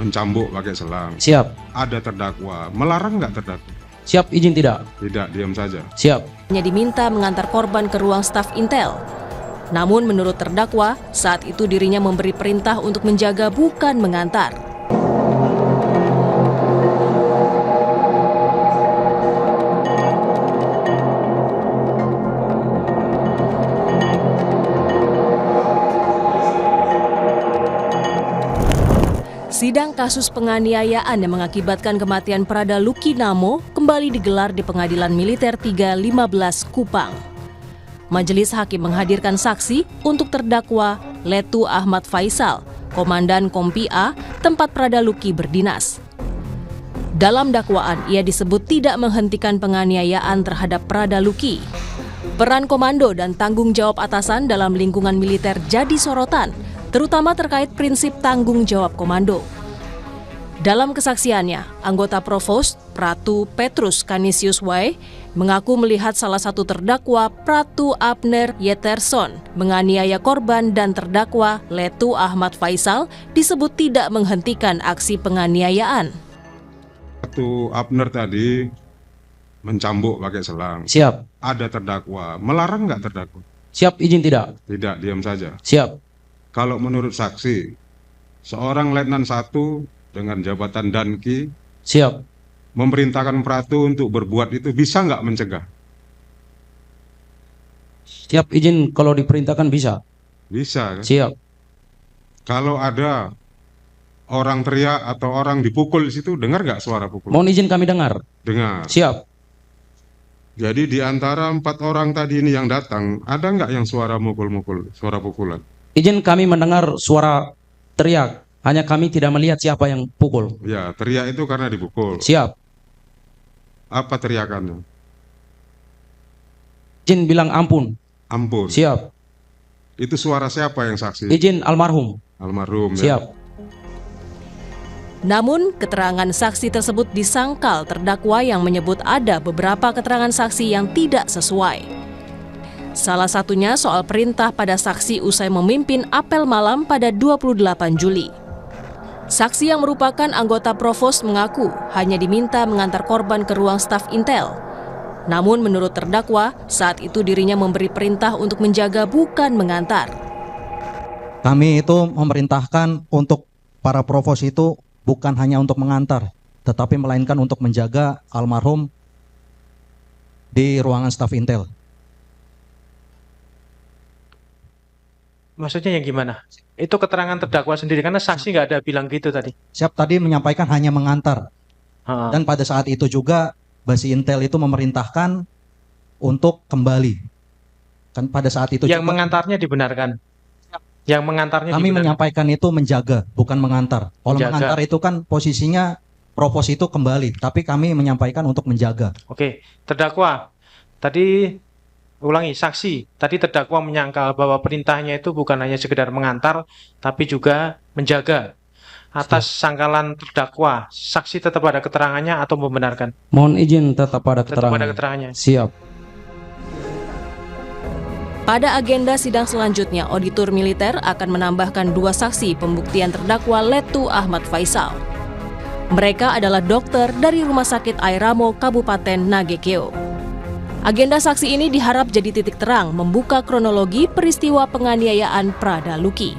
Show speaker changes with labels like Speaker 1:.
Speaker 1: Mencambuk pakai selang.
Speaker 2: Siap.
Speaker 1: Ada terdakwa. Melarang nggak terdakwa?
Speaker 2: Siap, izin tidak?
Speaker 1: Tidak, diam saja.
Speaker 2: Siap.
Speaker 3: Hanya diminta mengantar korban ke ruang staf Intel. Namun menurut terdakwa, saat itu dirinya memberi perintah untuk menjaga bukan mengantar. Sidang kasus penganiayaan yang mengakibatkan kematian Prada Luki Namo kembali digelar di Pengadilan Militer 315 Kupang. Majelis Hakim menghadirkan saksi untuk terdakwa Letu Ahmad Faisal, Komandan Kompi A, tempat Prada Luki berdinas. Dalam dakwaan, ia disebut tidak menghentikan penganiayaan terhadap Prada Luki. Peran komando dan tanggung jawab atasan dalam lingkungan militer jadi sorotan, terutama terkait prinsip tanggung jawab komando. Dalam kesaksiannya, anggota Provos, Pratu Petrus Canisius Y, mengaku melihat salah satu terdakwa, Pratu Abner Yeterson, menganiaya korban dan terdakwa Letu Ahmad Faisal disebut tidak menghentikan aksi penganiayaan.
Speaker 1: Pratu Abner tadi mencambuk pakai selang.
Speaker 2: Siap.
Speaker 1: Ada terdakwa. Melarang nggak terdakwa?
Speaker 2: Siap, izin tidak?
Speaker 1: Tidak, diam saja.
Speaker 2: Siap.
Speaker 1: Kalau menurut saksi, seorang Letnan 1 dengan jabatan Danki
Speaker 2: Siap.
Speaker 1: memerintahkan Pratu untuk berbuat itu, bisa nggak mencegah?
Speaker 2: Siap, izin kalau diperintahkan bisa.
Speaker 1: Bisa kan?
Speaker 2: Siap.
Speaker 1: Kalau ada orang teriak atau orang dipukul di situ, dengar nggak suara pukul?
Speaker 2: Mohon izin kami dengar.
Speaker 1: Dengar.
Speaker 2: Siap.
Speaker 1: Jadi di antara 4 orang tadi ini yang datang, ada nggak yang suara mukul-mukul, suara pukulan?
Speaker 2: Izin kami mendengar suara teriak. Hanya kami tidak melihat siapa yang pukul.
Speaker 1: Ya, teriak itu karena dipukul.
Speaker 2: Siap.
Speaker 1: Apa teriakannya?
Speaker 2: Izin bilang ampun.
Speaker 1: Ampun.
Speaker 2: Siap.
Speaker 1: Itu suara siapa yang saksi?
Speaker 2: Izin almarhum.
Speaker 1: Almarhum. Ya?
Speaker 2: Siap.
Speaker 3: Namun, keterangan saksi tersebut disangkal terdakwa yang menyebut ada beberapa keterangan saksi yang tidak sesuai. Salah satunya soal perintah pada saksi usai memimpin apel malam pada 28 Juli. Saksi yang merupakan anggota Provos mengaku hanya diminta mengantar korban ke ruang staf Intel. Namun menurut terdakwa, saat itu dirinya memberi perintah untuk menjaga bukan mengantar.
Speaker 4: Kami itu memerintahkan untuk para Provos itu bukan hanya untuk mengantar, tetapi melainkan untuk menjaga almarhum di ruangan staf Intel.
Speaker 5: Maksudnya yang gimana? Itu keterangan terdakwa sendiri, karena saksi nggak ada bilang gitu tadi.
Speaker 4: Siap tadi menyampaikan hanya mengantar. Dan pada saat itu juga Basi Intel itu memerintahkan untuk kembali. Kan pada saat itu
Speaker 5: yang
Speaker 4: juga,
Speaker 5: mengantarnya dibenarkan. Yang mengantarnya
Speaker 4: kami
Speaker 5: dibenarkan.
Speaker 4: menyampaikan itu menjaga, bukan mengantar. Kalau
Speaker 5: Menjaga.
Speaker 4: mengantar itu kan posisinya Provos itu kembali, tapi kami menyampaikan untuk menjaga.
Speaker 5: Oke, terdakwa. Tadi ulangi, saksi. Tadi terdakwa menyangkal bahwa perintahnya itu bukan hanya sekedar mengantar, tapi juga menjaga. Atas sangkalan terdakwa, saksi tetap ada keterangannya atau membenarkan?
Speaker 2: Mohon izin tetap ada
Speaker 5: Tetap ada
Speaker 2: keterangan.
Speaker 5: keterangannya.
Speaker 2: Siap.
Speaker 3: Pada agenda sidang selanjutnya, auditor militer akan menambahkan 2 saksi pembuktian terdakwa Letu Ahmad Faisal. Mereka adalah dokter dari Rumah Sakit Airamo Kabupaten Nagekeo. Agenda saksi ini diharap jadi titik terang membuka kronologi peristiwa penganiayaan Prada Luki.